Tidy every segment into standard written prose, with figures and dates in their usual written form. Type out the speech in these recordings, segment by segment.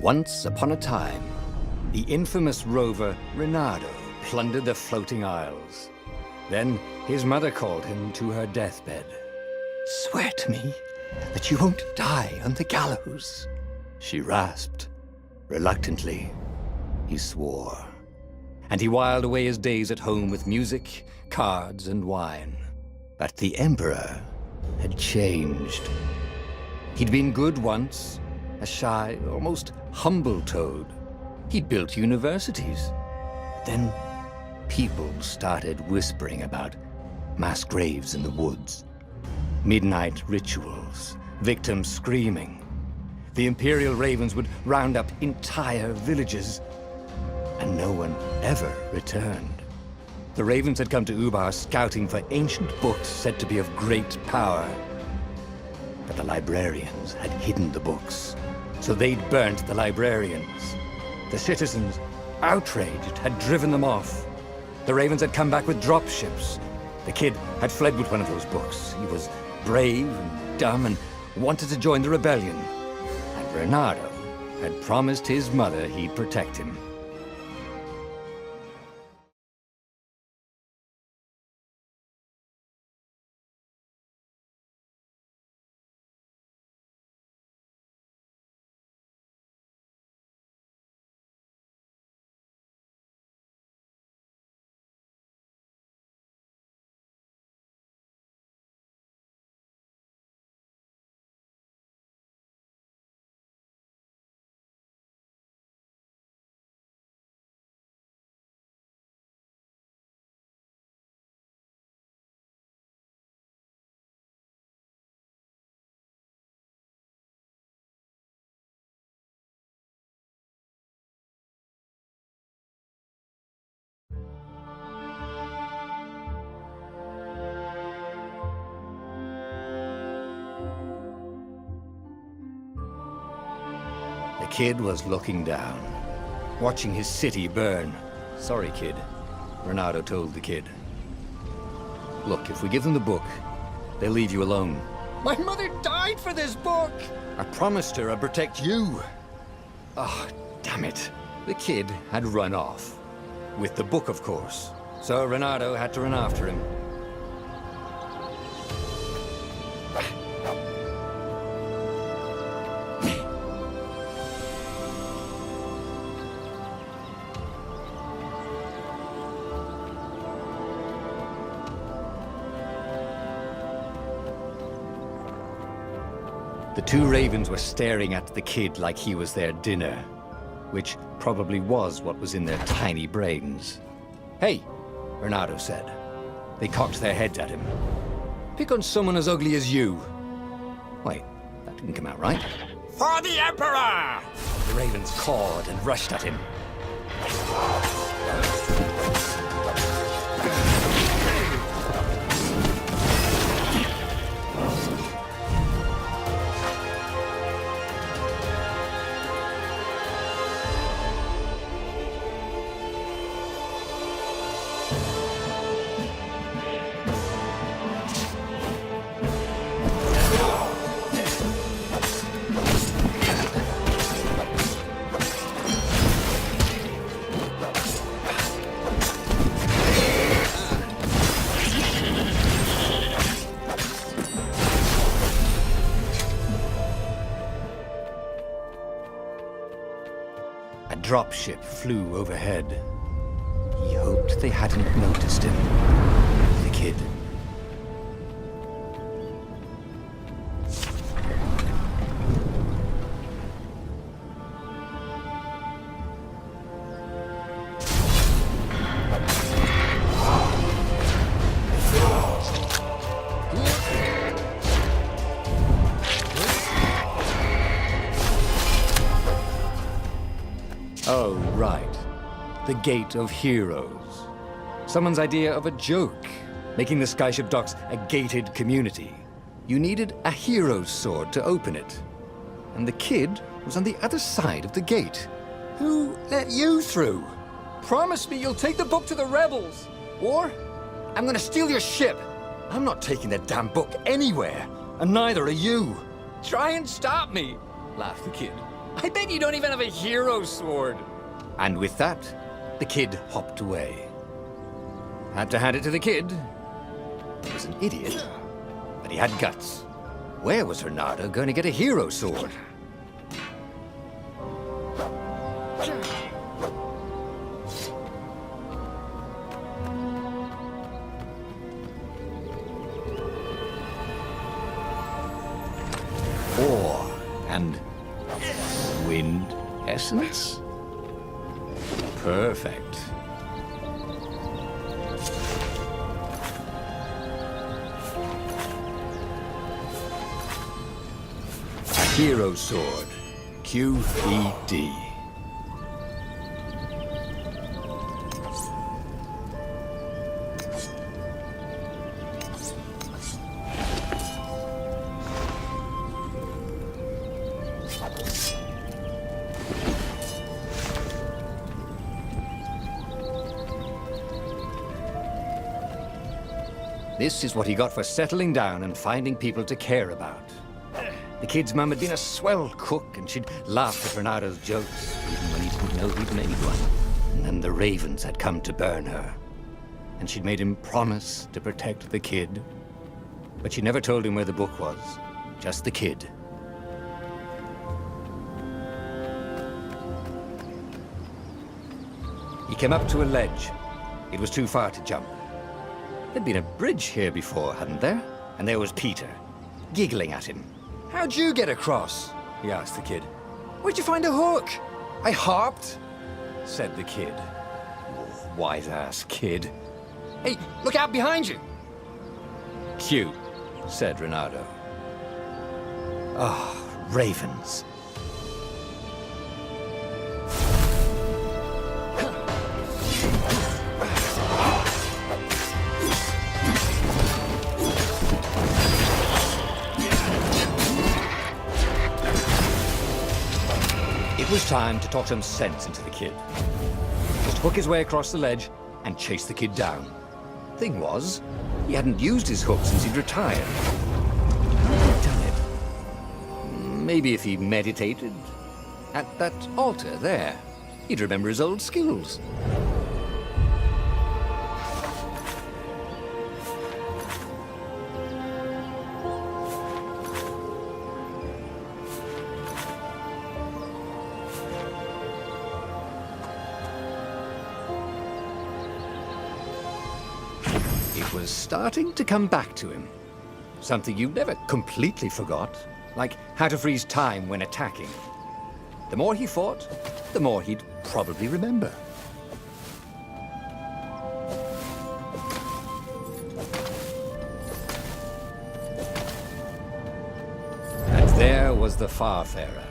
Once upon a time, the infamous rover Reynardo plundered the floating isles. Then his mother called him to her deathbed. "Swear to me that you won't die on the gallows," she rasped. Reluctantly, he swore. And he whiled away his days at home with music, cards, and wine. But the Emperor had changed. He'd been good once, a shy, almost humble toad. He'd built universities. Then people started whispering about mass graves in the woods, midnight rituals, victims screaming. The Imperial Ravens would round up entire villages, and no one ever returned. The Ravens had come to Ubar scouting for ancient books said to be of great power. But the librarians had hidden the books, so they'd burnt the librarians. The citizens, outraged, had driven them off. The Ravens had come back with dropships. The kid had fled with one of those books. He was brave and dumb and wanted to join the rebellion. And Reynardo had promised his mother he'd protect him. The kid was looking down, watching his city burn. "Sorry, kid," Reynardo told the kid. "Look, if we give them the book, they'll leave you alone." "My mother died for this book!" "I promised her I'd protect you." "Oh, damn it." The kid had run off. With the book, of course. So Reynardo had to run after him. The two Ravens were staring at the kid like he was their dinner, which probably was what was in their tiny brains. "Hey," Reynardo said. They cocked their heads at him. "Pick on someone as ugly as you." Wait, that didn't come out right. "For the Emperor!" The Ravens cawed and rushed at him. A dropship flew overhead. He hoped they hadn't noticed him. The kid. Oh, right. The Gate of Heroes. Someone's idea of a joke, making the Skyship Docks a gated community. You needed a hero's sword to open it. And the kid was on the other side of the gate. "Who let you through? Promise me you'll take the book to the rebels, or I'm gonna steal your ship." "I'm not taking that damn book anywhere, and neither are you." "Try and stop me," laughed the kid. I bet you don't even have a hero sword. And with that, the kid hopped away. Had to hand it to the kid. He was an idiot, but he had guts. Where was Reynardo going to get a hero sword? Ore and wind essence? Perfect. A hero sword. QED. This is what he got for settling down and finding people to care about. The kid's mum had been a swell cook, and she'd laughed at Reynardo's jokes, even when he didn't know he'd made one. And then the ravens had come to burn her. And she'd made him promise to protect the kid. But she never told him where the book was. Just the kid. He came up to a ledge. It was too far to jump. There'd been a bridge here before, hadn't there? And there was Peter, giggling at him. "How'd you get across?" he asked the kid. "Where'd you find a hook?" "I hopped," said the kid. Wise-ass kid. "Hey, look out behind you!" "Cute," said Reynardo. Ah, ravens. It was time to talk some sense into the kid. Just hook his way across the ledge and chase the kid down. Thing was, he hadn't used his hook since he'd retired. Damn it. Maybe if he meditated at that altar there, he'd remember his old skills. It was starting to come back to him. Something you never completely forgot, like how to freeze time when attacking. The more he fought, the more he'd probably remember. And there was the Farfarer.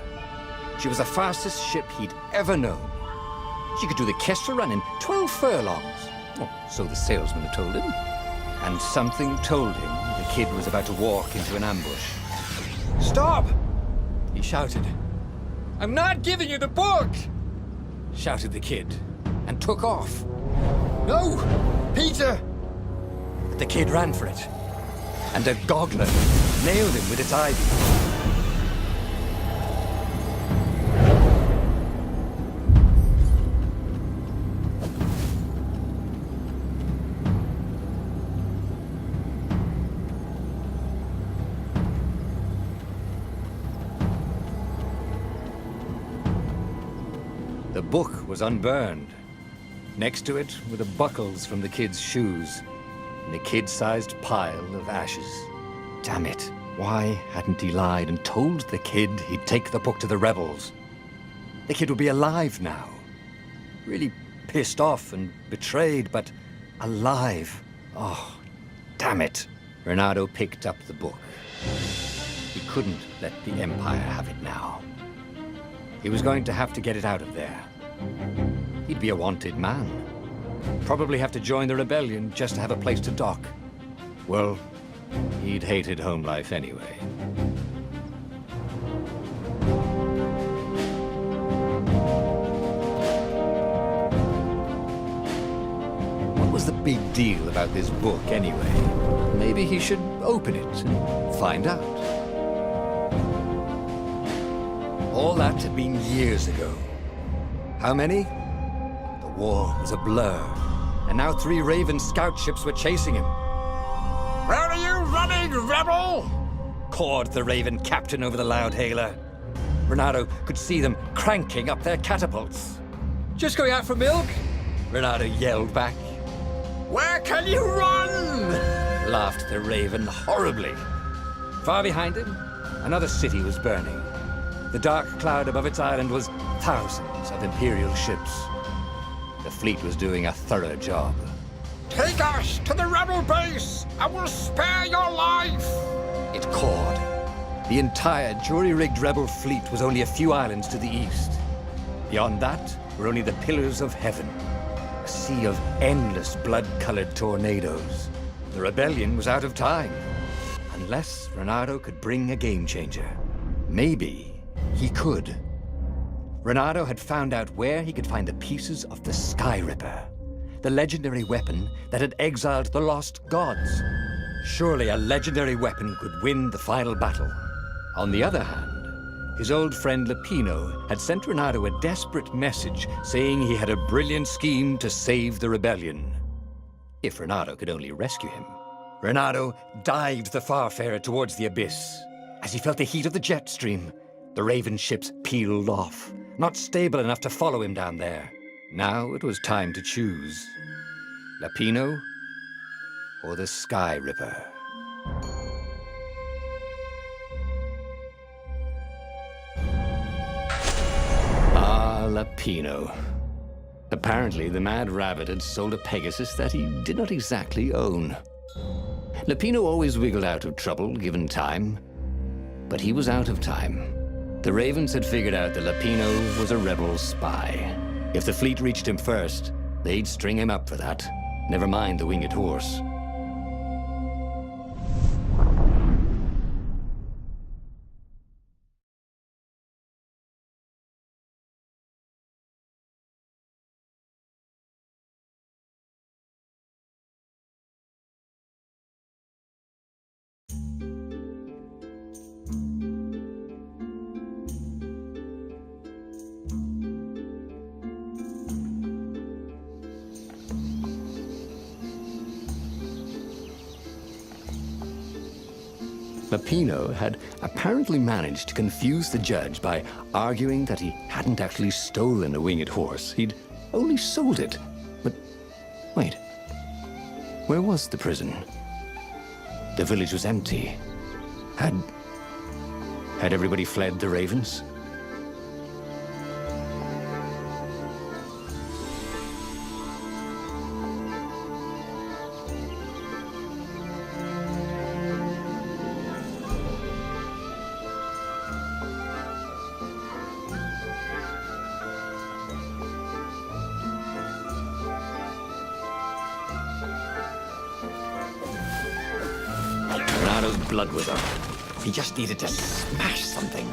She was the fastest ship he'd ever known. She could do the Kestra run in 12 furlongs. Oh, so the salesman had told him. And something told him the kid was about to walk into an ambush. "Stop!" he shouted. "I'm not giving you the book!" shouted the kid, and took off. "No! Peter!" But the kid ran for it, and a goggler nailed him with its ivy. The book was unburned. Next to it were the buckles from the kid's shoes, and a kid-sized pile of ashes. Damn it. Why hadn't he lied and told the kid he'd take the book to the rebels? The kid would be alive now. Really pissed off and betrayed, but alive. Oh, damn it. Reynardo picked up the book. He couldn't let the Empire have it now. He was going to have to get it out of there. He'd be a wanted man. Probably have to join the rebellion just to have a place to dock. Well, he'd hated home life anyway. What was the big deal about this book anyway? Maybe he should open it and find out. All that had been years ago. How many? The war was a blur, and now 3 Raven scout ships were chasing him. Where are you running, rebel? Cawed the Raven captain over the loudhailer. Renato could see them cranking up their catapults. Just going out for milk? Renato yelled back. Where can you run? Laughed the Raven horribly. Far behind him, another city was burning. The dark cloud above its island was thousands of Imperial ships. The fleet was doing a thorough job. Take us to the rebel base! I will spare your life! It cawed. The entire jury-rigged rebel fleet was only a few islands to the east. Beyond that were only the pillars of heaven, a sea of endless blood-colored tornadoes. The rebellion was out of time, unless Renato could bring a game-changer. Maybe he could. Renato had found out where he could find the pieces of the Sky Ripper, the legendary weapon that had exiled the lost gods. Surely a legendary weapon could win the final battle. On the other hand, his old friend Lapino had sent Renato a desperate message saying he had a brilliant scheme to save the rebellion. If Renato could only rescue him. Renato dived the Farfarer towards the abyss. As he felt the heat of the jet stream, the Raven ships peeled off, not stable enough to follow him down there. Now it was time to choose. Lapino or the Sky Ripper. Lapino. Apparently, the Mad Rabbit had sold a Pegasus that he did not exactly own. Lapino always wiggled out of trouble, given time. But he was out of time. The Ravens had figured out that Lapino was a rebel spy. If the fleet reached him first, they'd string him up for that. Never mind the winged horse. Lapino had apparently managed to confuse the judge by arguing that he hadn't actually stolen a winged horse. He'd only sold it. But wait, where was the prison? The village was empty. Had everybody fled the Ravens? Renato's blood was up. He just needed to smash something.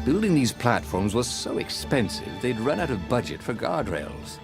Building these platforms was so expensive, they'd run out of budget for guardrails.